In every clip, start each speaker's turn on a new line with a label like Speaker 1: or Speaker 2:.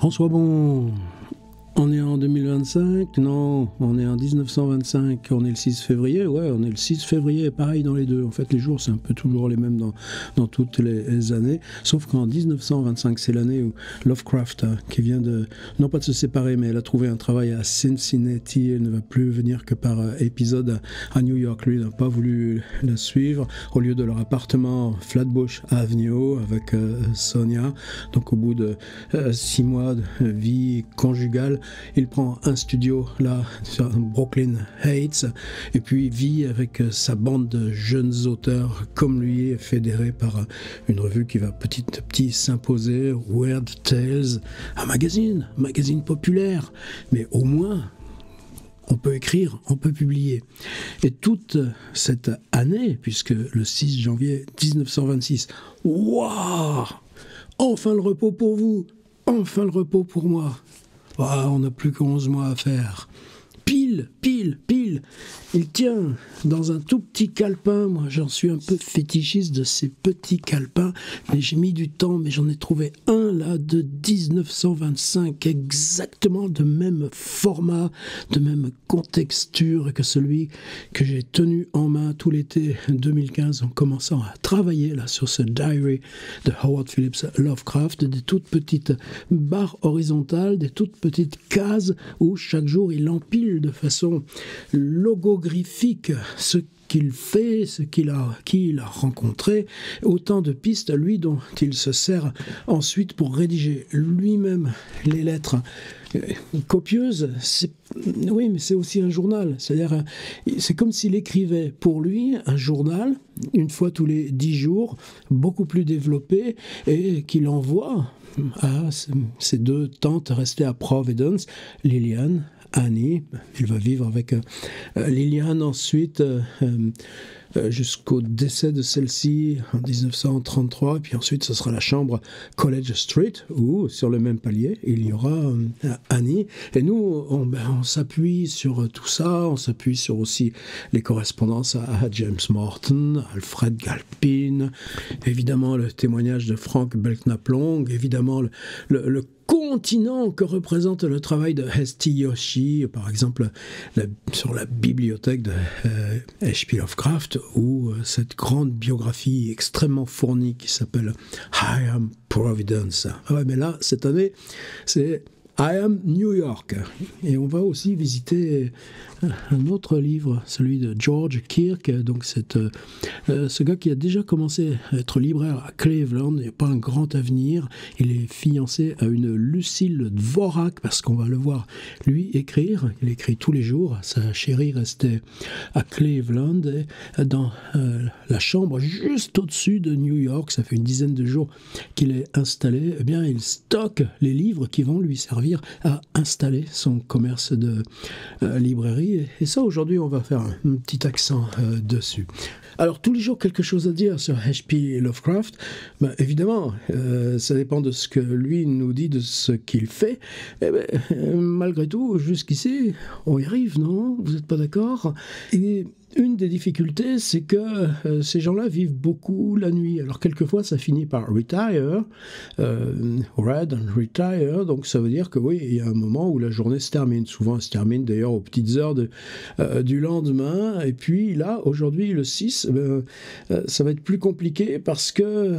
Speaker 1: François Bon, on est en 2025? Non, on est en 1925, on est le 6 février, ouais, on est le 6 février, pareil dans les deux. En fait, les jours, c'est un peu toujours les mêmes dans toutes les années, sauf qu'en 1925, c'est l'année où Lovecraft, qui vient non pas de se séparer, mais elle a trouvé un travail à Cincinnati, elle ne va plus venir que par épisode à New York. Lui n'a pas voulu la suivre, au lieu de leur appartement Flatbush Avenue avec Sonia. Donc au bout de 6 mois de vie conjugale, il prend un studio là sur Brooklyn Heights et puis vit avec sa bande de jeunes auteurs comme lui, fédérés par une revue qui va petit à petit s'imposer, Weird Tales, un magazine populaire, mais au moins on peut écrire, on peut publier. Et toute cette année, puisque le 6 janvier 1926, waouh, enfin le repos pour vous, enfin le repos pour moi. On n'a plus que 11 mois à faire. Pile. Il tient dans un tout petit calepin. Moi, j'en suis un peu fétichiste de ces petits calepins. Mais j'ai mis du temps, mais j'en ai trouvé un là de 1925, exactement de même format, de même contexture que celui que j'ai tenu en main tout l'été 2015 en commençant à travailler là sur ce diary de Howard Phillips Lovecraft, des toutes petites barres horizontales, des toutes petites cases où chaque jour il empile de façon logographique ce qu'il fait, qui il a rencontré, autant de pistes, lui, dont il se sert ensuite pour rédiger lui-même les lettres copieuses. Oui, mais c'est aussi un journal. C'est-à-dire, c'est comme s'il écrivait pour lui un journal, une fois tous les 10 jours, beaucoup plus développé, et qu'il envoie à ses deux tantes restées à Providence, Lillian, Annie. Il va vivre avec Lillian ensuite jusqu'au décès de celle-ci en 1933, et puis ensuite ce sera la chambre College Street où sur le même palier il y aura Annie, et nous on s'appuie sur tout ça, on s'appuie sur aussi les correspondances à James Morton, Alfred Galpin, évidemment le témoignage de Frank Belknap Long, évidemment le continent que représente le travail de H.T. Yoshi, par exemple sur la bibliothèque de H.P. Lovecraft, ou cette grande biographie extrêmement fournie qui s'appelle I Am Providence. Ouais, mais là, cette année, c'est I Am New York. Et on va aussi visiter un autre livre, celui de George Kirk, donc ce gars qui a déjà commencé à être libraire à Cleveland, il n'a pas un grand avenir, il est fiancé à une Lucille Dvorak, parce qu'on va le voir lui écrire, il écrit tous les jours, sa chérie restait à Cleveland, et dans la chambre juste au-dessus de New York, ça fait une dizaine de jours qu'il est installé, eh bien il stocke les livres qui vont lui servir à installer son commerce de librairie. Et ça, aujourd'hui, on va faire un petit accent dessus. Alors, tous les jours, quelque chose à dire sur H.P. Lovecraft. Ben, évidemment, ça dépend de ce que lui nous dit, de ce qu'il fait. Eh ben, malgré tout, jusqu'ici, on y arrive, non? Vous n'êtes pas d'accord? Et une des difficultés, c'est que ces gens-là vivent beaucoup la nuit. Alors, quelquefois, ça finit par retire, read and retire. Donc, ça veut dire que oui, il y a un moment où la journée se termine. Souvent, elle se termine d'ailleurs aux petites heures du lendemain. Et puis, là, aujourd'hui, le 6, ça va être plus compliqué parce que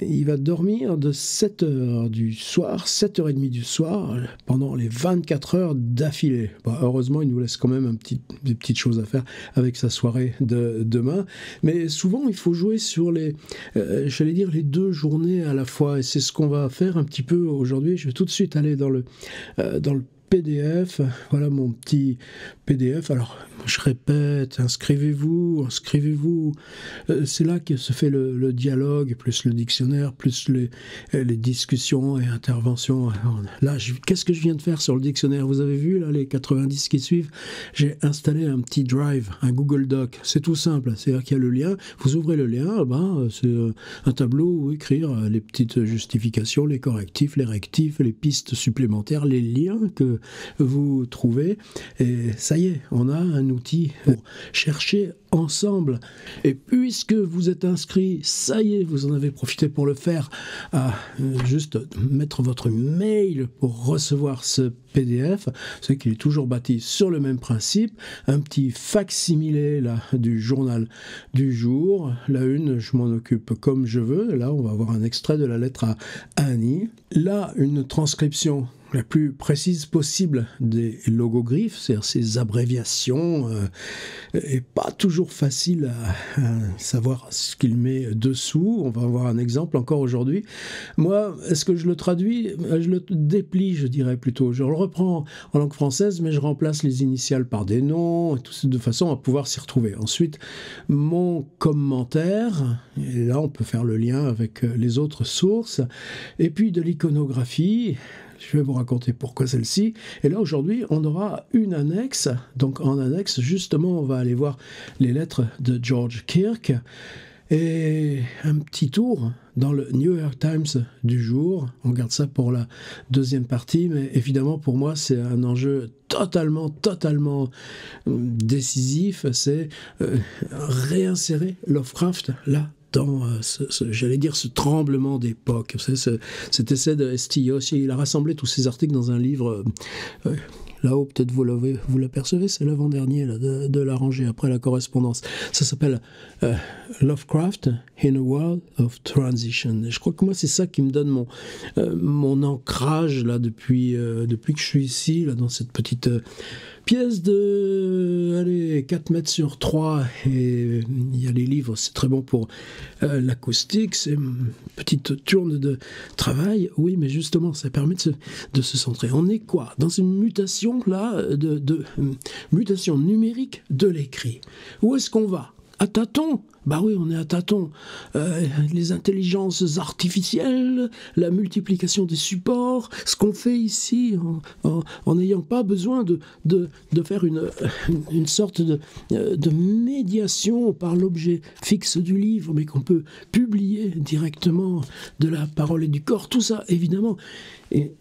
Speaker 1: il va dormir de 7h du soir, 7h30 du soir, pendant les 24 heures d'affilée. Bon, heureusement, il nous laisse quand même des petites choses à faire avec sa soirée de demain. Mais souvent, il faut jouer sur les 2 journées à la fois. Et c'est ce qu'on va faire un petit peu aujourd'hui. Je vais tout de suite aller dans le PDF, voilà mon petit PDF. Alors, je répète, inscrivez-vous. C'est là que se fait le dialogue, plus le dictionnaire, plus les discussions et interventions. Alors, là, qu'est-ce que je viens de faire sur le dictionnaire? Vous avez vu, là, les 90 qui suivent? J'ai installé un petit drive, un Google Doc. C'est tout simple, c'est-à-dire qu'il y a le lien. Vous ouvrez le lien, c'est un tableau où écrire les petites justifications, les correctifs, les rectifs, les pistes supplémentaires, les liens que vous trouvez, et ça y est, on a un outil pour chercher ensemble. Et puisque vous êtes inscrit, ça y est, vous en avez profité pour le faire, juste mettre votre mail pour recevoir ce PDF. C'est qu'il est toujours bâti sur le même principe, un petit facsimilé là du journal du jour. La une, je m'en occupe comme je veux. Là, on va avoir un extrait de la lettre à Annie. Là, une transcription la plus précise possible des logogriffes, c'est-à-dire ces abréviations, et pas toujours facile à savoir ce qu'il met dessous. On va avoir un exemple encore aujourd'hui. Moi, est-ce que je le traduis? Je le déplie, je dirais plutôt. Je le reprends en langue française, mais je remplace les initiales par des noms, de façon à pouvoir s'y retrouver. Ensuite, mon commentaire, et là on peut faire le lien avec les autres sources, et puis de l'iconographie. Je vais vous raconter pourquoi celle-ci. Et là, aujourd'hui, on aura une annexe. Donc, en annexe, justement, on va aller voir les lettres de George Kirk et un petit tour dans le New York Times du jour. On garde ça pour la deuxième partie, mais évidemment, pour moi, c'est un enjeu totalement décisif. C'est réinsérer Lovecraft là, dans j'allais dire ce tremblement d'époque, cet essai de S.T. Yoshi. Il a rassemblé tous ces articles dans un livre, là-haut peut-être vous l'apercevez, c'est l'avant-dernier là, de la rangée après la correspondance. Ça s'appelle Lovecraft in a World of Transition. Et je crois que moi c'est ça qui me donne mon ancrage là depuis que je suis ici là, dans cette petite pièce de 4 mètres sur 3, et il y a les livres, c'est très bon pour l'acoustique, c'est une petite tourne de travail, oui, mais justement, ça permet de se centrer. On est quoi? Dans une mutation, là, mutation numérique de l'écrit. Où est-ce qu'on va? À tâtons? Bah oui, on est à tâtons. Les intelligences artificielles, la multiplication des supports, ce qu'on fait ici, en n'ayant pas besoin de faire une sorte de médiation par l'objet fixe du livre, mais qu'on peut publier directement de la parole et du corps, tout ça, évidemment. Et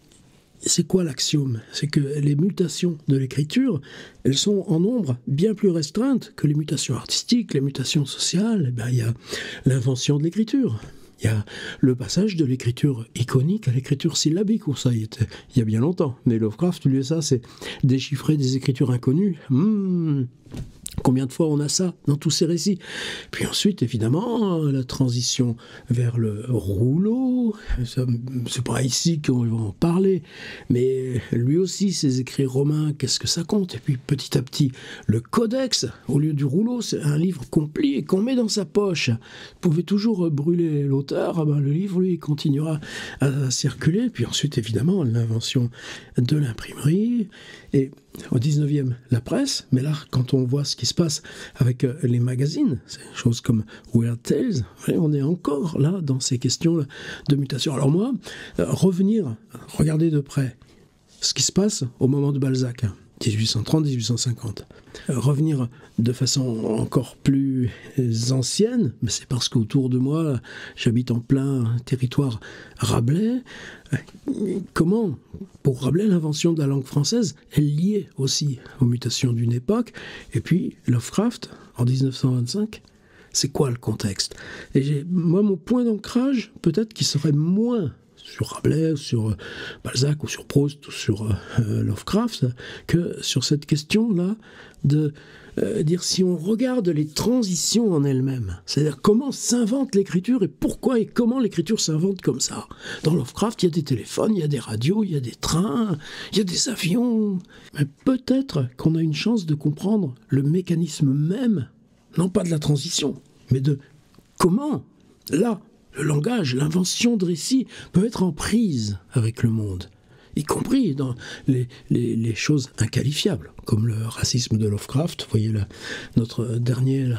Speaker 1: c'est quoi l'axiome? C'est que les mutations de l'écriture, elles sont en nombre bien plus restreintes que les mutations artistiques, les mutations sociales. Eh ben, il y a l'invention de l'écriture. Il y a le passage de l'écriture iconique à l'écriture syllabique. Ça y était il y a bien longtemps. Mais Lovecraft, lui, ça, c'est déchiffrer des écritures inconnues. Combien de fois on a ça dans tous ces récits? Puis ensuite, évidemment, la transition vers le rouleau. C'est pas ici qu'on va en parler, mais lui aussi, ses écrits romains, qu'est-ce que ça compte? Et puis petit à petit, le codex, au lieu du rouleau, c'est un livre qu'on plie et qu'on met dans sa poche. Vous pouvez toujours brûler l'auteur, le livre, lui, continuera à circuler. Puis ensuite, évidemment, l'invention de l'imprimerie. Et au 19e, la presse, mais là, quand on voit ce qui se passe avec les magazines, c'est des choses comme Weird Tales, on est encore là dans ces questions de mutation. Alors moi, regarder de près ce qui se passe au moment de Balzac, 1830-1850. Revenir de façon encore plus ancienne, mais c'est parce qu'autour de moi, j'habite en plein territoire Rabelais. Comment, pour Rabelais, l'invention de la langue française est liée aussi aux mutations d'une époque. Et puis Lovecraft, en 1925, c'est quoi le contexte? Et moi, mon point d'ancrage, peut-être qui serait moins sur Rabelais, sur Balzac, ou sur Proust, ou sur Lovecraft, que sur cette question-là de dire si on regarde les transitions en elles-mêmes, c'est-à-dire comment s'invente l'écriture et pourquoi et comment l'écriture s'invente comme ça. Dans Lovecraft, il y a des téléphones, il y a des radios, il y a des trains, il y a des avions. Mais peut-être qu'on a une chance de comprendre le mécanisme même, non pas de la transition, mais de comment, là, le langage, l'invention de récits peut être en prise avec le monde, y compris dans les choses inqualifiables, comme le racisme de Lovecraft. Vous voyez notre dernier,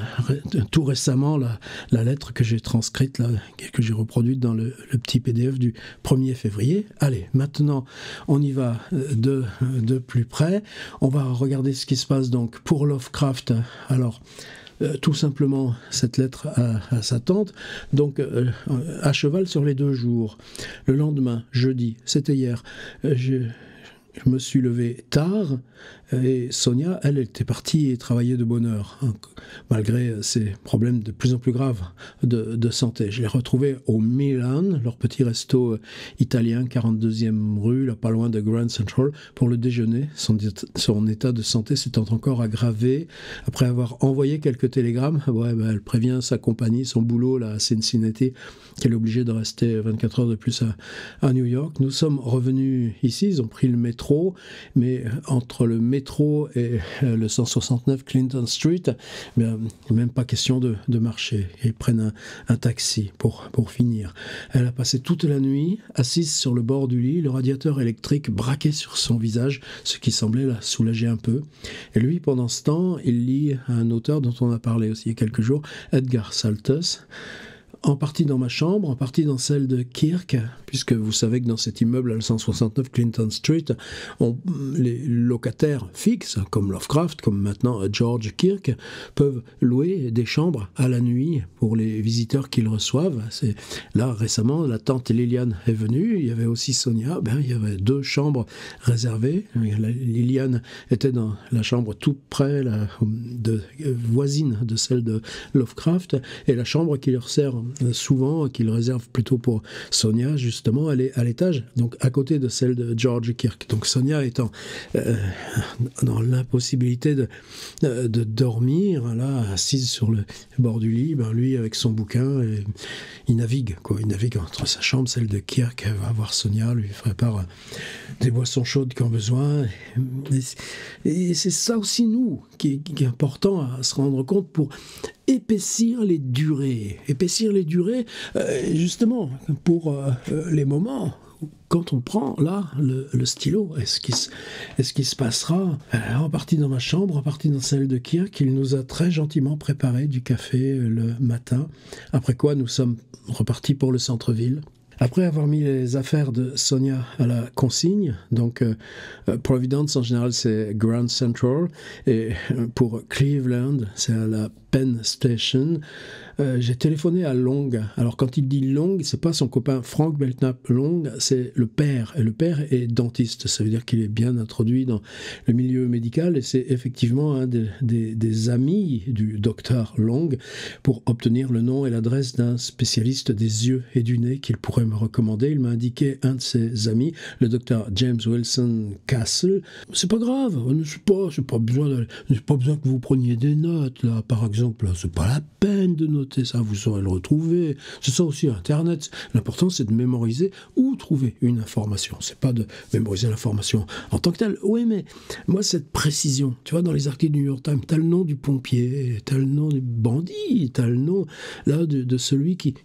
Speaker 1: tout récemment, la lettre que j'ai transcrite, là, que j'ai reproduite dans le petit PDF du 1er février. Allez, maintenant, on y va de plus près. On va regarder ce qui se passe donc pour Lovecraft. Alors, tout simplement cette lettre à sa tante, donc à cheval sur les 2 jours. Le lendemain, jeudi, c'était hier, je me suis levé tard et Sonia, elle était partie et travaillait de bonne heure, hein, malgré ses problèmes de plus en plus graves de santé. Je l'ai retrouvée au Milan, leur petit resto italien, 42e rue, là pas loin de Grand Central, pour le déjeuner. Son état de santé s'étant encore aggravé après avoir envoyé quelques télégrammes. Ouais, ben, elle prévient sa compagnie, son boulot là, à Cincinnati, qu'elle est obligée de rester 24 heures de plus à New York. Nous sommes revenus ici, ils ont pris le métro, mais entre le métro et le 169 Clinton Street, même pas question de marcher. Ils prennent un taxi pour finir. Elle a passé toute la nuit assise sur le bord du lit, le radiateur électrique braqué sur son visage, ce qui semblait la soulager un peu. Et lui, pendant ce temps, il lit un auteur dont on a parlé aussi il y a quelques jours, Edgar Saltus, en partie dans ma chambre, en partie dans celle de Kirk, puisque vous savez que dans cet immeuble à le 169 Clinton Street, les locataires fixes, comme Lovecraft, comme maintenant George Kirk, peuvent louer des chambres à la nuit pour les visiteurs qu'ils reçoivent. Là, récemment, la tante Liliane est venue, il y avait aussi Sonia, il y avait 2 chambres réservées. Liliane était dans la chambre tout près, voisine de celle de Lovecraft, et la chambre qui leur sert souvent, qu'il réserve plutôt pour Sonia, justement, elle est à l'étage, donc à côté de celle de George Kirk. Donc Sonia étant dans l'impossibilité de dormir, là, assise sur le bord du lit, lui, avec son bouquin, il navigue entre sa chambre, celle de Kirk, elle va voir Sonia, lui prépare des boissons chaudes quand besoin. Et c'est ça aussi, nous, qui est important à se rendre compte pour épaissir les durées, justement pour les moments quand on prend là le stylo. Est-ce qu'il se passera en partie dans ma chambre, en partie dans celle de Kirk. Il nous a très gentiment préparé du café le matin, après quoi nous sommes repartis pour le centre-ville. Après avoir mis les affaires de Sonia à la consigne, donc Providence en général c'est Grand Central, et pour Cleveland c'est à la Penn Station. J'ai téléphoné à Long. Alors quand il dit Long, c'est pas son copain Frank Belknap Long, c'est le père. Et le père est dentiste, ça veut dire qu'il est bien introduit dans le milieu médical, et c'est effectivement un des amis du docteur Long, pour obtenir le nom et l'adresse d'un spécialiste des yeux et du nez qu'il pourrait me recommander. Il m'a indiqué un de ses amis, le docteur James Wilson Castle. C'est pas grave, j'ai pas besoin que vous preniez des notes là, par exemple, là, c'est pas la peine de noter ça, vous saurez le retrouver. C'est ça aussi Internet. L'important c'est de mémoriser ou trouver une information. C'est pas de mémoriser l'information en tant que telle. Oui, mais moi cette précision, tu vois, dans les articles du New York Times, t'as le nom du pompier, t'as le nom du bandit, t'as le nom là de celui qui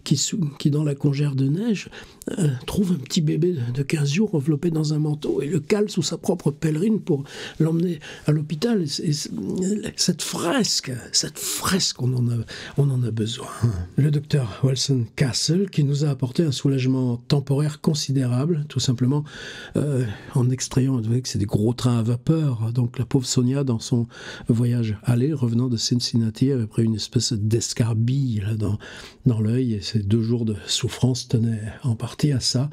Speaker 1: dans la congère de neige trouve un petit bébé de 15 jours enveloppé dans un manteau et le cale sous sa propre pèlerine pour l'emmener à l'hôpital. Et cette fresque, on en a besoin. Le docteur Wilson Castle, qui nous a apporté un soulagement temporaire considérable, tout simplement en extrayant, vous voyez que c'est des gros trains à vapeur, donc la pauvre Sonia, dans son voyage aller, revenant de Cincinnati, avait pris une espèce d'escarbille là, dans l'œil, et ces 2 jours de souffrance tenaient en partie à ça.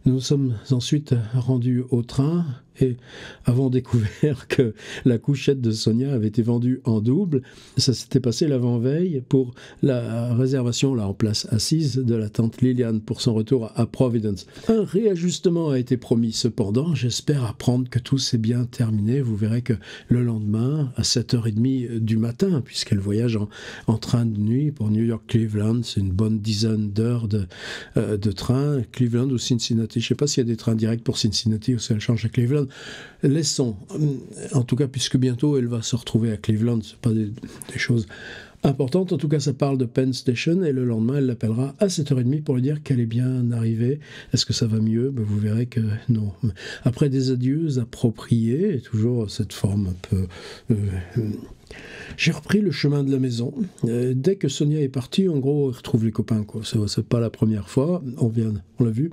Speaker 1: Nous sommes ensuite rendus au train, et avons découvert que la couchette de Sonia avait été vendue en double. Ça s'était passé l'avant-veille pour la réservation là en place assise de la tante Liliane pour son retour à Providence. Un réajustement a été promis cependant. J'espère apprendre que tout s'est bien terminé. Vous verrez que le lendemain, à 7h30 du matin, puisqu'elle voyage en train de nuit pour New York-Cleveland, c'est une bonne dizaine d'heures de train. Cleveland ou Cincinnati, je ne sais pas s'il y a des trains directs pour Cincinnati ou si elle change à Cleveland. Laissons, en tout cas, puisque bientôt elle va se retrouver à Cleveland, c'est pas des choses importantes. En tout cas, ça parle de Penn Station, et le lendemain, elle l'appellera à 7h30 pour lui dire qu'elle est bien arrivée. Est-ce que ça va mieux? Vous verrez que non. Après des adieux appropriés, et toujours cette forme un peu... J'ai repris le chemin de la maison. Dès que Sonia est partie, en gros, elle retrouve les copains, quoi. C'est pas la première fois, on l'a vu.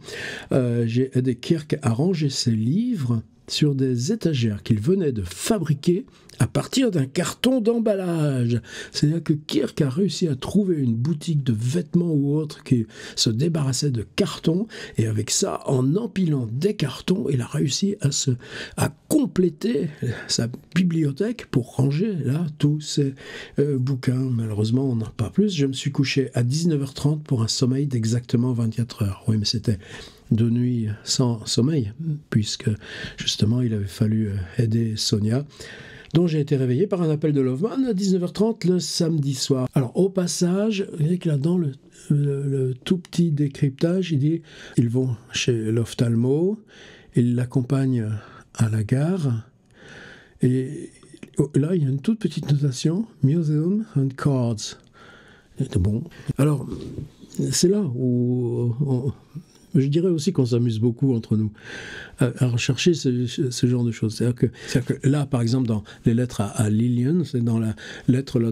Speaker 1: J'ai aidé Kirk à ranger ses livres. sur des étagères qu'il venait de fabriquer à partir d'un carton d'emballage. C'est-à-dire que Kirk a réussi à trouver une boutique de vêtements ou autre qui se débarrassait de cartons, et avec ça, en empilant des cartons, il a réussi à compléter sa bibliothèque pour ranger là tous ces bouquins. Malheureusement, on n'en a pas plus. Je me suis couché à 19h30 pour un sommeil d'exactement 24 heures. Oui, mais c'était 2 nuits sans sommeil, puisque justement il avait fallu aider Sonia, dont j'ai été réveillé par un appel de Loveman à 19h30 le samedi soir. Alors au passage, vous voyez que là dans le tout petit décryptage, il dit ils vont chez l'ophtalmo, ils l'accompagnent à la gare, et là il y a une toute petite notation, Museum and Cards. Bon, alors c'est là où je dirais aussi qu'on s'amuse beaucoup entre nous à rechercher ce genre de choses. C'est-à-dire que là, par exemple, dans les lettres à Lillian, c'est dans la lettre là,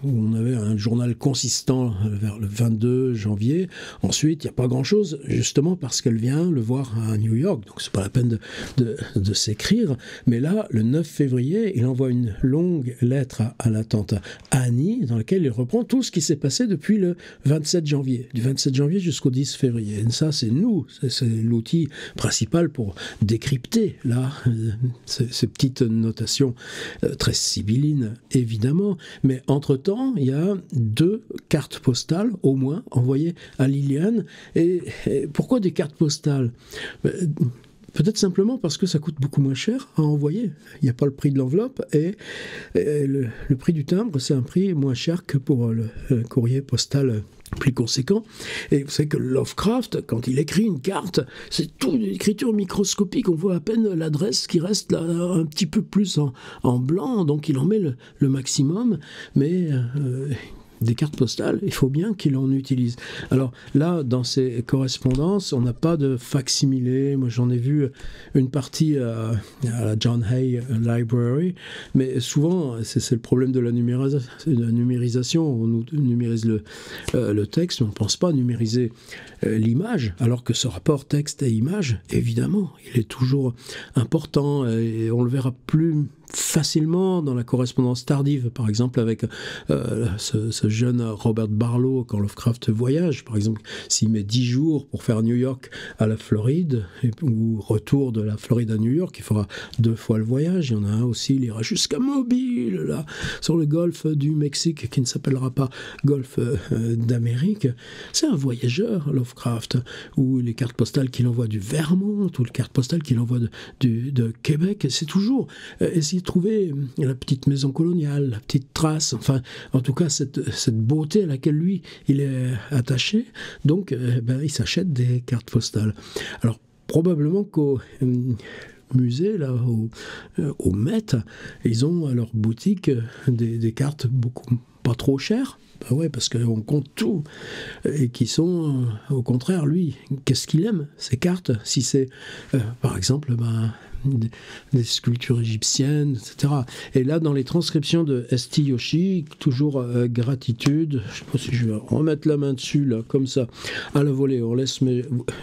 Speaker 1: où on avait un journal consistant vers le 22 janvier. Ensuite, il n'y a pas grand-chose, justement parce qu'elle vient le voir à New York. Donc, c'est pas la peine de s'écrire. Mais là, le 9 février, il envoie une longue lettre à la tante Annie, dans laquelle il reprend tout ce qui s'est passé depuis le 27 janvier. Du 27 janvier jusqu'au 10 février. Et ça, c'est nous. C'est l'outil principal pour décrypter là ces petites notations très sibyllines évidemment, mais entre-temps il y a 2 cartes postales au moins envoyées à Liliane. Et pourquoi des cartes postales? Peut-être simplement parce que ça coûte beaucoup moins cher à envoyer. Il n'y a pas le prix de l'enveloppe, et le prix du timbre, c'est un prix moins cher que pour le courrier postal plus conséquent. Et vous savez que Lovecraft, quand il écrit une carte, c'est tout une écriture microscopique, on voit à peine l'adresse qui reste là un petit peu plus en blanc, donc il en met le maximum, mais des cartes postales, il faut bien qu'il en utilise. Alors là, dans ces correspondances, on n'a pas de facsimilé. Moi, j'en ai vu une partie à la John Hay Library, mais souvent, c'est le problème de la numérisation. On numérise le texte, mais on ne pense pas numériser l'image, alors que ce rapport texte et image, évidemment, il est toujours important, et on le verra plus facilement dans la correspondance tardive, par exemple avec ce jeune Robert Barlow quand Lovecraft voyage, par exemple s'il met 10 jours pour faire New York à la Floride, ou retour de la Floride à New York, il fera 2 fois le voyage. Il y en a un aussi, il ira jusqu'à Mobile, là, sur le golfe du Mexique, qui ne s'appellera pas golfe d'Amérique. C'est un voyageur, Lovecraft, ou les cartes postales qu'il envoie du Vermont, ou les cartes postales qu'il envoie de Québec, c'est toujours essayer de trouver la petite maison coloniale, la petite trace, enfin, en tout cas, cette beauté à laquelle lui, il est attaché. Donc, il s'achète des cartes postales. Alors, probablement qu'au musée, là, au Met, ils ont à leur boutique des cartes beaucoup pas trop chères. Ben ouais, parce qu'on compte tout, et qui sont, au contraire, lui, qu'est-ce qu'il aime, ces cartes, si c'est, par exemple, des sculptures égyptiennes, etc. Et là, dans les transcriptions de Esti Yoshi, toujours gratitude, je ne sais pas si je vais remettre la main dessus, là, comme ça, à la volée, on laisse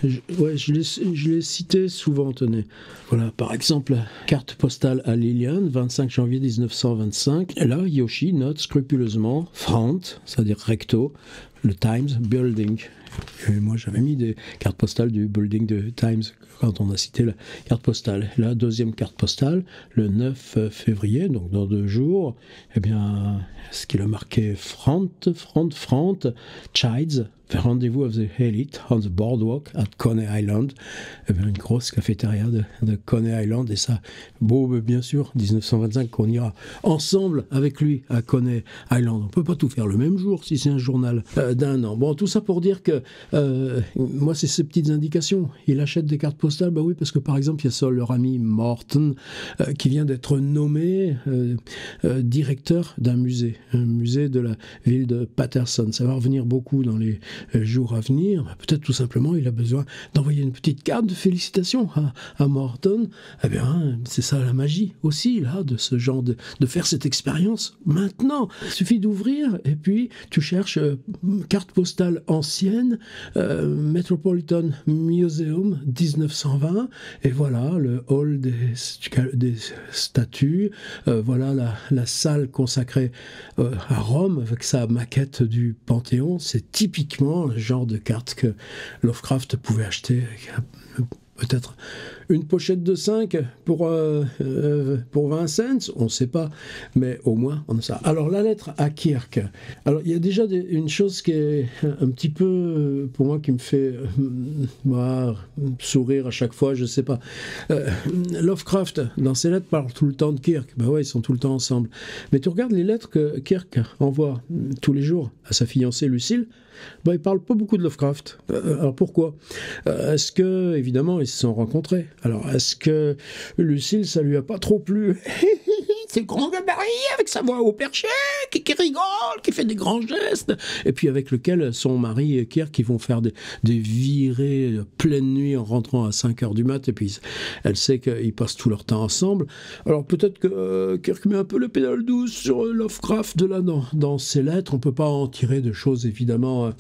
Speaker 1: je l'ai cité souvent, tenez. Voilà, par exemple, carte postale à Lillian, 25 janvier 1925, et là, Yoshi note scrupuleusement, front, c'est-à-dire recto, le Times Building. Et moi, j'avais mis des cartes postales du building de Times quand on a cité la carte postale. La deuxième carte postale, le 9 février, donc dans 2 jours, eh bien, ce qu'il a marqué front, Chides, the rendezvous of the elite on the boardwalk at Coney Island. Eh bien, une grosse cafétéria de Coney Island, et ça, bien sûr, 1925, qu'on ira ensemble avec lui à Coney Island. On peut pas tout faire le même jour si c'est un journal d'1 an. Bon, tout ça pour dire que moi, c'est ces petites indications. Il achète des cartes postales, oui, parce que par exemple, il y a ça, leur ami Morton, qui vient d'être nommé directeur d'un musée, un musée de la ville de Patterson. Ça va revenir beaucoup dans les jours à venir, peut-être tout simplement il a besoin d'envoyer une petite carte de félicitations à Morton. Eh bien, c'est ça la magie aussi, là, de ce genre de faire cette expérience maintenant. Il suffit d'ouvrir et puis tu cherches carte postale ancienne, Metropolitan Museum 1920, et voilà le hall des statues, voilà la salle consacrée à Rome avec sa maquette du Panthéon. C'est typiquement le genre de carte que Lovecraft pouvait acheter peut-être une pochette de 5 pour 20 cents, on ne sait pas, mais au moins on a ça. Alors la lettre à Kirk, alors il y a déjà une chose qui est un petit peu, pour moi, qui me fait sourire à chaque fois, je ne sais pas. Lovecraft, dans ses lettres, parle tout le temps de Kirk, ben ouais, ils sont tout le temps ensemble. Mais tu regardes les lettres que Kirk envoie tous les jours à sa fiancée Lucille, ben, il ne parle pas beaucoup de Lovecraft. Alors pourquoi ? Est-ce que, évidemment, ils se sont rencontrés. Alors, est-ce que Lucille, ça lui a pas trop plu ? C'est grand gabarit, avec sa voix au perché, qui rigole, qui fait des grands gestes, et puis avec lequel son mari et Kirk, qui vont faire des virées pleine nuit en rentrant à 5h du mat, et puis elle sait qu'ils passent tout leur temps ensemble. Alors peut-être que Kirk met un peu le pédale douce sur Lovecraft de là dans ses lettres. On peut pas en tirer de choses évidemment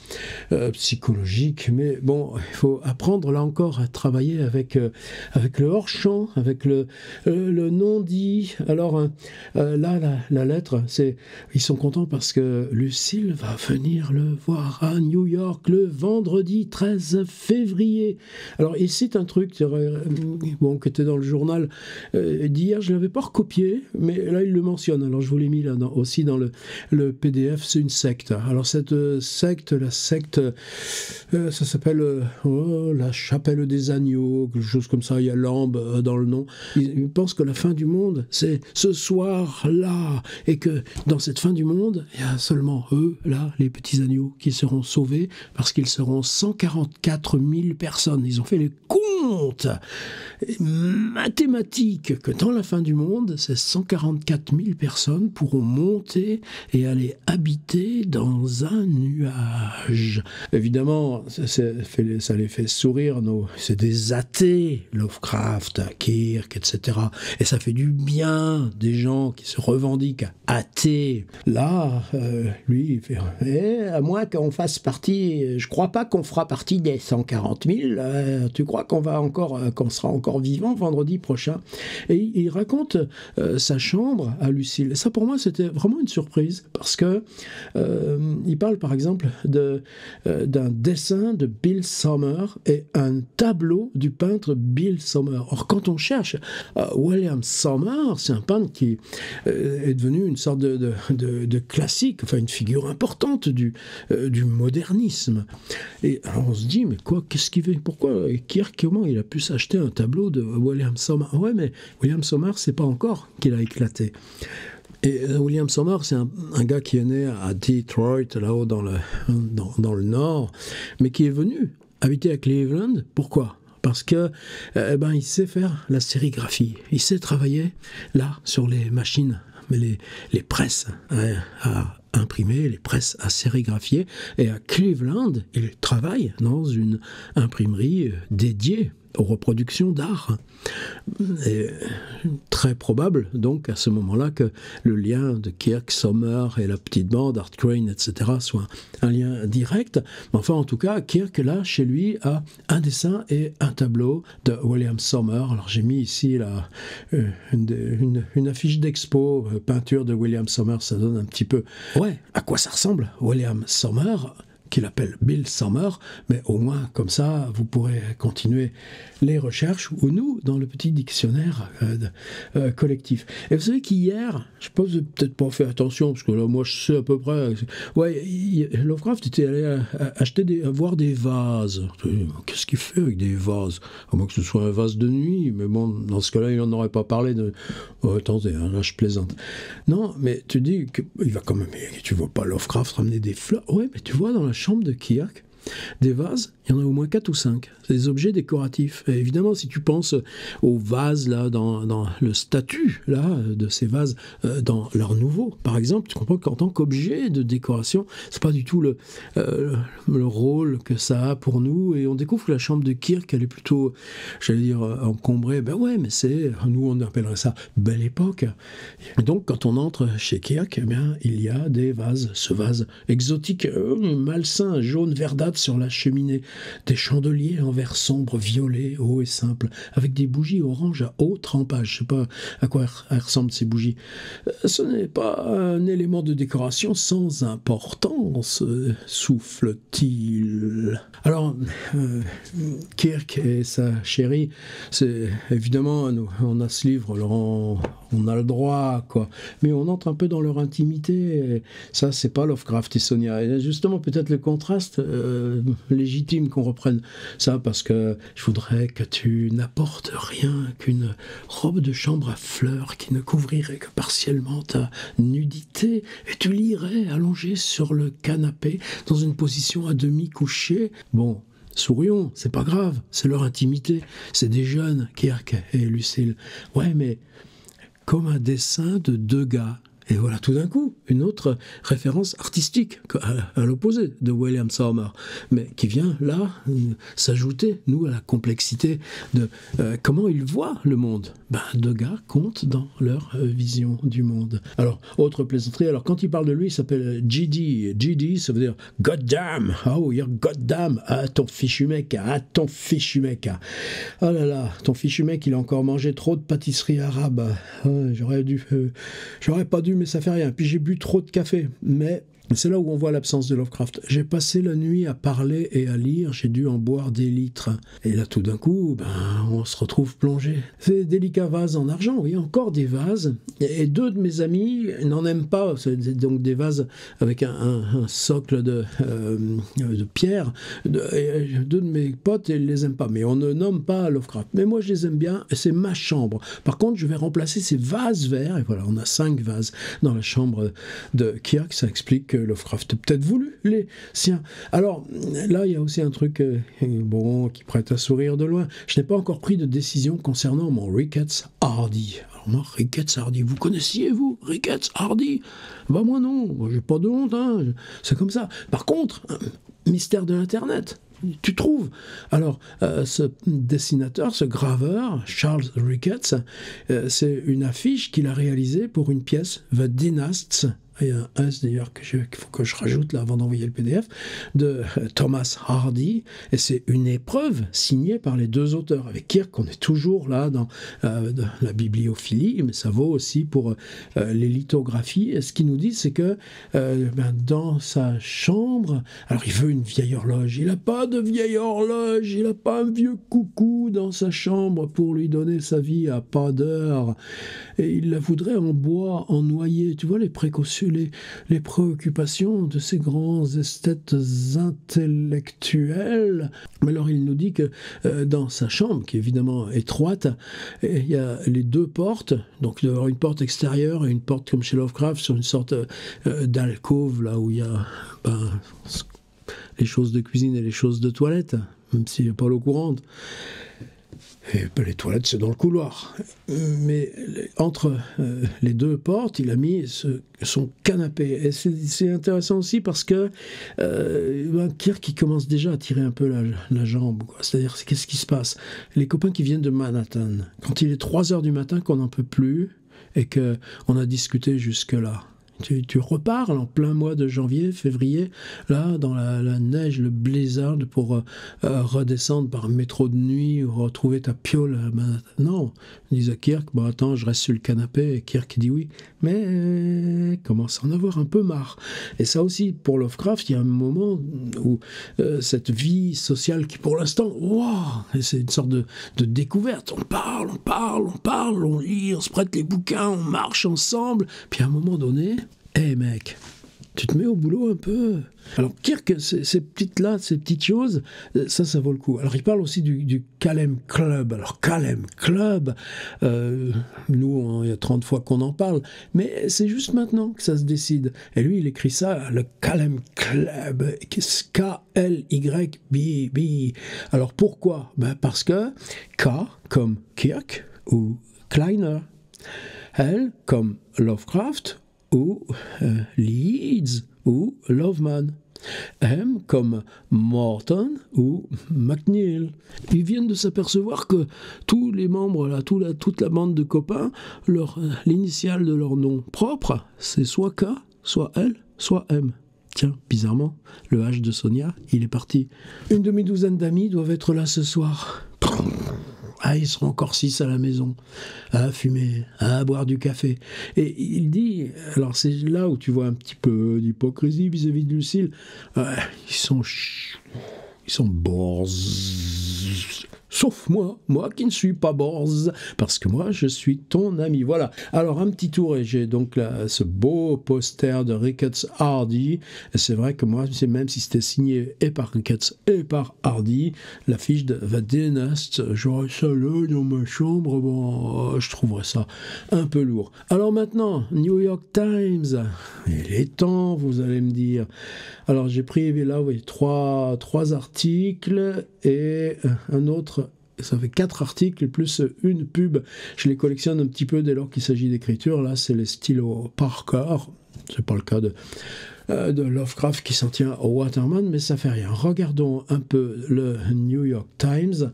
Speaker 1: psychologiques, mais bon, il faut apprendre là encore à travailler avec le hors-champ, avec le non-dit. Alors là, la lettre, ils sont contents parce que Lucille va venir le voir à New York le vendredi 13 février. Alors, il cite un truc qui était dans le journal d'hier, je ne l'avais pas recopié, mais là, il le mentionne. Alors, je vous l'ai mis là aussi dans le PDF, c'est une secte. Alors, cette secte, la secte, ça s'appelle la chapelle des agneaux, quelque chose comme ça, il y a lambe dans le nom. Ils pensent que la fin du monde, c'est ce soir-là, et que dans cette fin du monde, il y a seulement eux, là, les petits agneaux, qui seront sauvés, parce qu'ils seront 144 000 personnes. Ils ont fait les comptes mathématiques que dans la fin du monde, ces 144 000 personnes pourront monter et aller habiter dans un nuage. Évidemment, ça les fait sourire, c'est des athées, Lovecraft, Kirk, etc. Et ça fait du bien des gens qui se revendiquent athées. Là, lui, il fait à moins qu'on fasse partie, je crois pas qu'on fera partie des 140 000, tu crois qu'on sera encore vivant vendredi prochain? Et il raconte sa chambre à Lucille. Et ça, pour moi, c'était vraiment une surprise, parce que il parle, par exemple, d'un dessin de Bill Sommer et un tableau du peintre Bill Sommer. Or, quand on cherche William Sommer, c'est un peintre qui est devenu une sorte de classique, enfin une figure importante du modernisme. Et alors on se dit, mais quoi, qu'est-ce qu'il fait? Pourquoi Kirk, comment il a pu s'acheter un tableau de William Sommer? Ouais, mais William Sommer, c'est pas encore qu'il a éclaté. Et William Sommer, c'est un gars qui est né à Detroit, là-haut dans le nord, mais qui est venu habiter à Cleveland. Pourquoi? Parce que il sait faire la sérigraphie. Il sait travailler là sur les machines, mais les presses à imprimer, les presses à sérigraphier. Et à Cleveland, il travaille dans une imprimerie dédiée aux reproductions d'art. Et très probable, donc, à ce moment-là, que le lien de Kirk, Sommer et la petite bande, Art Crane, etc., soit un lien direct. Mais enfin, en tout cas, Kirk, là, chez lui, a un dessin et un tableau de William Sommer. Alors, j'ai mis ici là, une affiche d'expo, peinture de William Sommer, ça donne un petit peu, à quoi ça ressemble, William Sommer, qu'il appelle Bill Sommer, mais au moins, comme ça, vous pourrez continuer les recherches, ou nous, dans le petit dictionnaire collectif. Et vous savez qu'hier, je pense que vous n'avez peut-être pas fait attention, parce que là, moi, je sais à peu près... Lovecraft était allé voir des vases. Qu'est-ce qu'il fait avec des vases? À moins que ce soit un vase de nuit, mais bon, dans ce cas-là, il n'en aurait pas parlé de... attendez, là, je plaisante. Non, mais tu dis qu'il va quand même... Tu vois pas Lovecraft ramener des fleurs? Ouais, mais tu vois, dans la chambre de Kirk, Des vases, il y en a au moins 4 ou 5. C'est des objets décoratifs. Et évidemment, si tu penses aux vases là, dans le statut là, de ces vases dans l'Art Nouveau, par exemple, tu comprends qu'en tant qu'objet de décoration, c'est pas du tout le rôle que ça a pour nous. Et on découvre que la chambre de Kirk, elle est plutôt, j'allais dire, encombrée. Ben ouais, mais nous on appellerait ça belle époque. Et donc, quand on entre chez Kirk, eh bien, il y a des vases, ce vase exotique, malsain, jaune verdâtre sur la cheminée, des chandeliers en verre sombre, violet, haut et simple, avec des bougies orange à haut trempage. Je sais pas à quoi elles ressemblent ces bougies. Ce n'est pas un élément de décoration sans importance, souffle-t-il. Alors, Kirk et sa chérie, c'est évidemment, on a ce livre, alors on a le droit, quoi. Mais on entre un peu dans leur intimité. Et ça, c'est pas Lovecraft et Sonia. Et justement, peut-être le contraste légitime qu'on reprenne ça, parce que je voudrais que tu n'apportes rien qu'une robe de chambre à fleurs qui ne couvrirait que partiellement ta nudité, et tu lirais allongé sur le canapé dans une position à demi couchée. Bon, sourions, c'est pas grave, c'est leur intimité, c'est des jeunes, Kirk et Lucille. Ouais, mais comme un dessin de deux gars. Et voilà, tout d'un coup, une autre référence artistique, à l'opposé de William Sommer, mais qui vient là s'ajouter, nous, à la complexité de comment ils voient le monde. Deux gars comptent dans leur vision du monde. Alors, autre plaisanterie, alors quand il parle de lui, il s'appelle GD. GD, ça veut dire God damn, oh, you're God damn, ah, ton fichu mec, ah, ton fichu mec. Oh là là, ton fichu mec, il a encore mangé trop de pâtisserie arabe. J'aurais pas dû, mais ça fait rien. Puis j'ai bu trop de café. Mais c'est là où on voit l'absence de Lovecraft. J'ai passé la nuit à parler et à lire, j'ai dû en boire des litres. Et là, tout d'un coup, on se retrouve plongé. Ces délicats vases en argent, oui, encore des vases. Et deux de mes amis n'en aiment pas. C'est donc des vases avec un socle de pierre. Et deux de mes potes, ils les aiment pas. Mais on ne nomme pas Lovecraft. Mais moi, je les aime bien. Et c'est ma chambre. Par contre, je vais remplacer ces vases verts. Et voilà, on a 5 vases dans la chambre de Kirk. Ça explique que Lovecraft a peut-être voulu les siens. Alors, là, il y a aussi un truc qui prête à sourire de loin. Je n'ai pas encore pris de décision concernant mon Ricketts Hardy. Alors moi, Ricketts Hardy, vous connaissiez, vous, Ricketts Hardy? Moi non, moi, j'ai pas de honte, hein. C'est comme ça. Par contre, mystère de l'Internet. Tu trouves. Alors, ce dessinateur, ce graveur, Charles Ricketts, c'est une affiche qu'il a réalisée pour une pièce, The Dynasts. Il y a un S d'ailleurs qu'il faut que je rajoute là avant d'envoyer le PDF, de Thomas Hardy, et c'est une épreuve signée par les deux auteurs. Avec Kirk, on est toujours là dans la bibliophilie, mais ça vaut aussi pour les lithographies. Et ce qu'il nous dit, c'est que dans sa chambre, alors il veut une vieille horloge, il n'a pas de vieille horloge, il n'a pas un vieux coucou dans sa chambre pour lui donner sa vie à pas d'heure, et il la voudrait en bois, en noyer. Tu vois les précautions, les préoccupations de ces grands esthètes intellectuels. Mais alors il nous dit que dans sa chambre, qui est évidemment étroite, il y a les deux portes, donc il y aura une porte extérieure et une porte comme chez Lovecraft sur une sorte d'alcôve, là où il y a les choses de cuisine et les choses de toilette, même s'il n'y a pas l'eau courante. Et les toilettes, c'est dans le couloir. Mais entre les deux portes, il a mis son canapé. Et c'est intéressant aussi parce que Kirk, qui commence déjà à tirer un peu la jambe. C'est-à-dire, qu'est-ce qui se passe? Les copains qui viennent de Manhattan, quand il est 3h du matin, qu'on n'en peut plus, et qu'on a discuté jusque-là. Tu reparles en plein mois de janvier, février, là, dans la neige, le blizzard, pour redescendre par métro de nuit, retrouver ta piole. Non, ils disent à Kirk, attends, je reste sur le canapé, et Kirk dit oui, mais commence à en avoir un peu marre. Et ça aussi, pour Lovecraft, il y a un moment où cette vie sociale qui, pour l'instant, c'est une sorte de découverte. On parle, on lit, on se prête les bouquins, on marche ensemble, puis à un moment donné, hé mec, Tu te mets au boulot un peu. Alors, Kirk, ces petites choses, ça vaut le coup. Alors, il parle aussi du Kalem Club. Alors, Kalem Club, nous, il y a 30 fois qu'on en parle, mais c'est juste maintenant que ça se décide. Et lui, il écrit ça, le Kalem Club, K-L-Y-B-B. Alors, pourquoi? Parce que K comme Kirk ou Kleiner, L comme Lovecraft ou Leeds ou Loveman, M comme Morton ou McNeil. Ils viennent de s'apercevoir que tous les membres, là, toute la bande de copains, l'initiale de leur nom propre, c'est soit K, soit L, soit M. Tiens, bizarrement, le H de Sonia, il est parti. Une demi-douzaine d'amis doivent être là ce soir. Ah, ils seront encore 6 à la maison, à fumer, à boire du café. Et il dit, alors c'est là où tu vois un petit peu d'hypocrisie vis-à-vis de Lucille, ils sont borz. Sauf moi qui ne suis pas borz, parce que moi je suis ton ami. Voilà. Alors un petit tour, et j'ai donc là ce beau poster de Ricketts Hardy. Et c'est vrai que moi, même si c'était signé et par Ricketts et par Hardy, l'affiche de The Dynast, j'aurais ça là dans ma chambre, bon, je trouverais ça un peu lourd. Alors maintenant, New York Times. Il est temps, vous allez me dire. Alors j'ai pris là, oui, trois articles et un autre. Ça fait 4 articles plus une pub. Je les collectionne un petit peu dès lors qu'il s'agit d'écriture. Là, c'est les stylos Parker. C'est pas le cas de Lovecraft qui s'en tient au Waterman, mais ça fait rien. Regardons un peu le New York Times.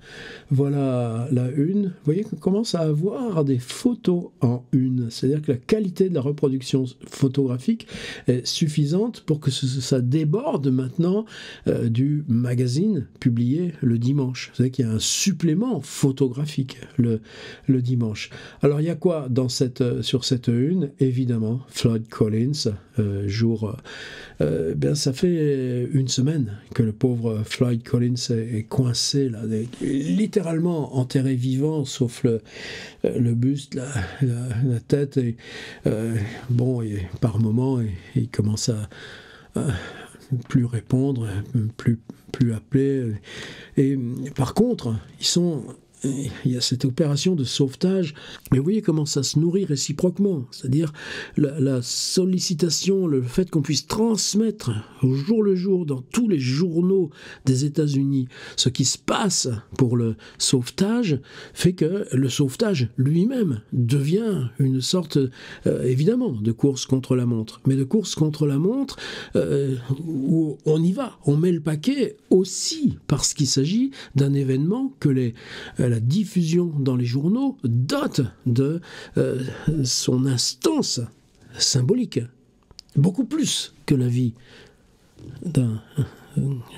Speaker 1: Voilà la une. Vous voyez qu'on commence à avoir des photos en une. C'est-à-dire que la qualité de la reproduction photographique est suffisante pour que ça déborde maintenant du magazine publié le dimanche. Vous savez qu'il y a un supplément photographique le dimanche. Alors il y a quoi sur cette une? Évidemment, Floyd Collins, ça fait une semaine que le pauvre Floyd Collins est coincé, là, littéralement enterré vivant, sauf le buste, la tête. Et, par moment, il commence à plus répondre, plus appeler. Et par contre, il y a cette opération de sauvetage, mais vous voyez comment ça se nourrit réciproquement, c'est-à-dire la sollicitation, le fait qu'on puisse transmettre au jour le jour dans tous les journaux des États-Unis ce qui se passe pour le sauvetage, fait que le sauvetage lui-même devient une sorte, évidemment, de course contre la montre, mais de course contre la montre où on y va, on met le paquet aussi parce qu'il s'agit d'un événement que la diffusion dans les journaux dote de son instance symbolique, beaucoup plus que la vie d'un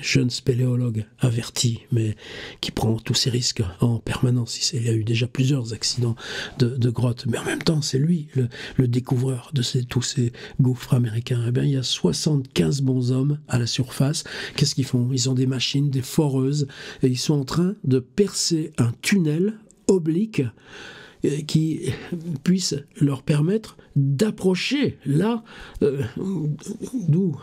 Speaker 1: jeune spéléologue averti, mais qui prend tous ses risques en permanence. Il y a eu déjà plusieurs accidents de grottes, mais en même temps, c'est lui le découvreur de tous ces gouffres américains. Eh bien, il y a 75 bons hommes à la surface. Qu'est-ce qu'ils font? Ils ont des machines, des foreuses, et ils sont en train de percer un tunnel oblique qui puisse leur permettre d'approcher là d'où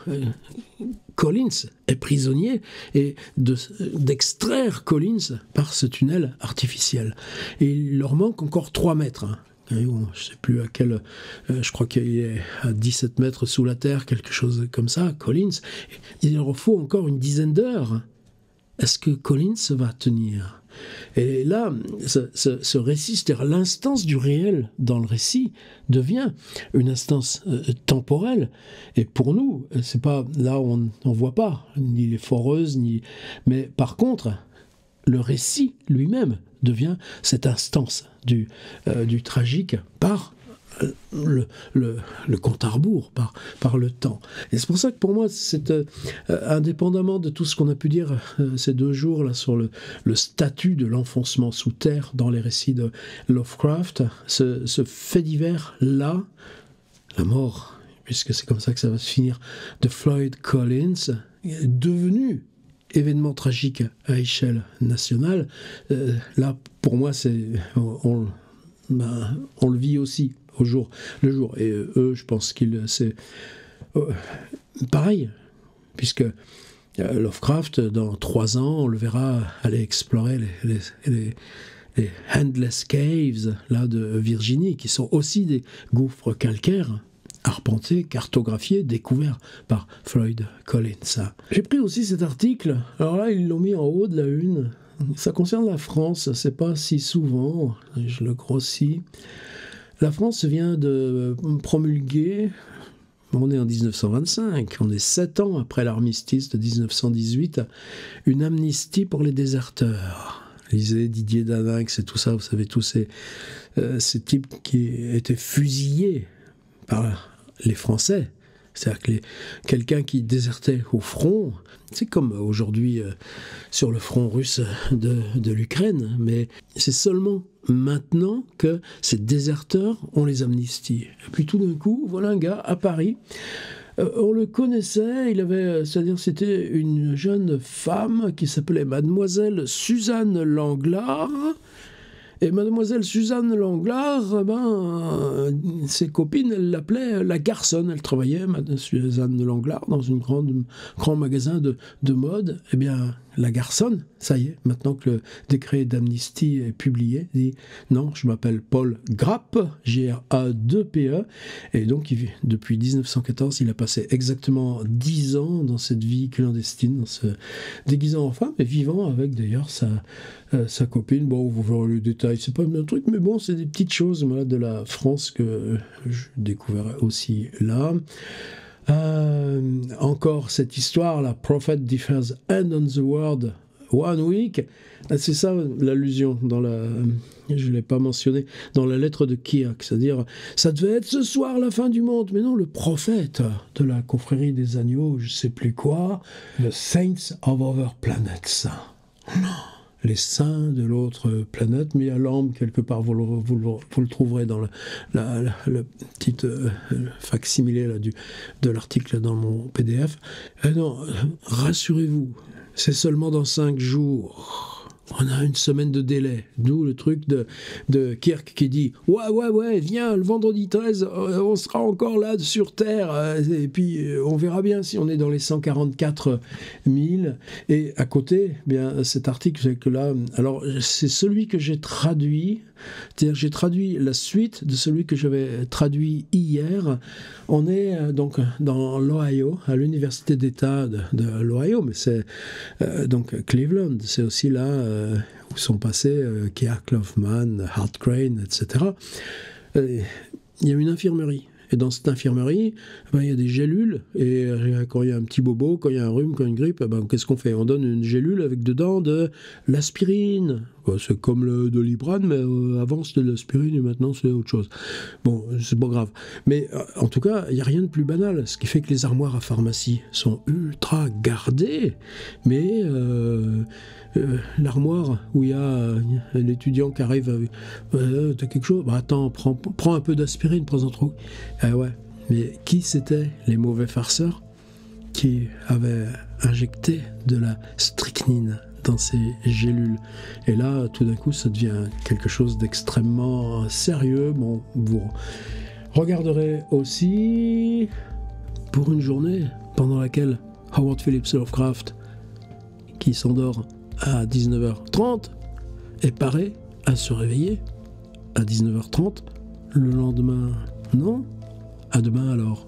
Speaker 1: Collins est prisonnier et d'extraire Collins par ce tunnel artificiel. Et il leur manque encore 3 mètres. Je ne sais plus à quel... je crois qu'il est à 17 mètres sous la terre, quelque chose comme ça, Collins. Il leur faut encore une dizaine d'heures. Est-ce que Collins va tenir? Et là, ce récit, c'est-à-dire l'instance du réel dans le récit, devient une instance temporelle. Et pour nous, c'est pas là où on voit pas ni les foreuses, mais par contre, le récit lui-même devient cette instance du tragique par le compte à rebours, par le temps. Et c'est pour ça que pour moi, c'est indépendamment de tout ce qu'on a pu dire ces 2 jours là sur le statut de l'enfoncement sous terre dans les récits de Lovecraft, ce fait divers là, la mort, puisque c'est comme ça que ça va se finir, de Floyd Collins, est devenu événement tragique à échelle nationale. Là, pour moi, on le vit aussi au jour le jour. Et eux, je pense pareil, puisque Lovecraft, dans 3 ans, on le verra aller explorer les Endless Caves là, de Virginie, qui sont aussi des gouffres calcaires, arpentés, cartographiés, découverts par Floyd Collins. J'ai pris aussi cet article, alors là, ils l'ont mis en haut de la une. Ça concerne la France, c'est pas si souvent, je le grossis. La France vient de promulguer, on est en 1925, on est 7 ans après l'armistice de 1918, une amnistie pour les déserteurs. Lisez Didier Davinx et tout ça, vous savez, tous ces types qui étaient fusillés par les Français. C'est-à-dire que quelqu'un qui désertait au front, c'est comme aujourd'hui sur le front russe de l'Ukraine, mais c'est seulement maintenant que ces déserteurs ont les amnisties. Et puis tout d'un coup, voilà un gars à Paris. On le connaissait, c'est-à-dire c'était une jeune femme qui s'appelait Mademoiselle Suzanne Langlard. Et Mademoiselle Suzanne Langlard, ses copines, elles l'appelaient la garçonne. Elle travaillait, Madame Suzanne Langlard, dans un grand magasin de mode. Eh bien, la garçonne, ça y est, maintenant que le décret d'amnistie est publié, dit non, je m'appelle Paul Grappe, G-R-A-2-P-E, et donc depuis 1914, il a passé exactement 10 ans dans cette vie clandestine, dans se déguisant en femme, et vivant avec d'ailleurs sa copine. Bon, vous verrez le détail, c'est pas un truc, mais bon, c'est des petites choses voilà, de la France que je découvrirai aussi là. Encore cette histoire, la Prophet differs end on the world 1 week. C'est ça l'allusion je ne l'ai pas mentionné, dans la lettre de Kirk, c'est-à-dire ça devait être ce soir la fin du monde, mais non, le prophète de la confrérie des agneaux, je ne sais plus quoi, the saints of other planets. Les saints de l'autre planète, mais à l'ambre quelque part, vous le trouverez dans le petit facsimilé là, de l'article dans mon PDF. Non, rassurez-vous, c'est seulement dans 5 jours. On a une semaine de délai, d'où le truc de Kirk qui dit « Ouais, viens, le vendredi 13, on sera encore là sur Terre, et puis on verra bien si on est dans les 144 000. » Et à côté, bien, cet article, c'est que là, alors c'est celui que j'ai traduit, c'est-à-dire j'ai traduit la suite de celui que j'avais traduit hier. On est donc dans l'Ohio, à l'université d'État de l'Ohio, mais c'est donc Cleveland, c'est aussi là où sont passés Keir Kaufman, Hart Crane, etc. Il y a une infirmerie. Et dans cette infirmerie, il y a des gélules, et quand il y a un petit bobo, quand il y a un rhume, quand il y a une grippe, qu'est-ce qu'on fait ? On donne une gélule avec dedans de l'aspirine. C'est comme le Doliprane, mais avant c'était de l'aspirine et maintenant c'est autre chose. Bon, c'est pas grave. Mais en tout cas, il n'y a rien de plus banal, ce qui fait que les armoires à pharmacie sont ultra gardées, mais l'armoire où il y a l'étudiant qui arrive, t'as quelque chose ? Attends, prends un peu d'aspirine, prends-en trop. Ouais, mais qui c'était les mauvais farceurs qui avaient injecté de la strychnine dans ces gélules? Et là, tout d'un coup, ça devient quelque chose d'extrêmement sérieux. Bon, vous regarderez aussi pour une journée pendant laquelle Howard Phillips Lovecraft, qui s'endort à 19h30, est paré à se réveiller à 19h30. Le lendemain, non. À demain alors.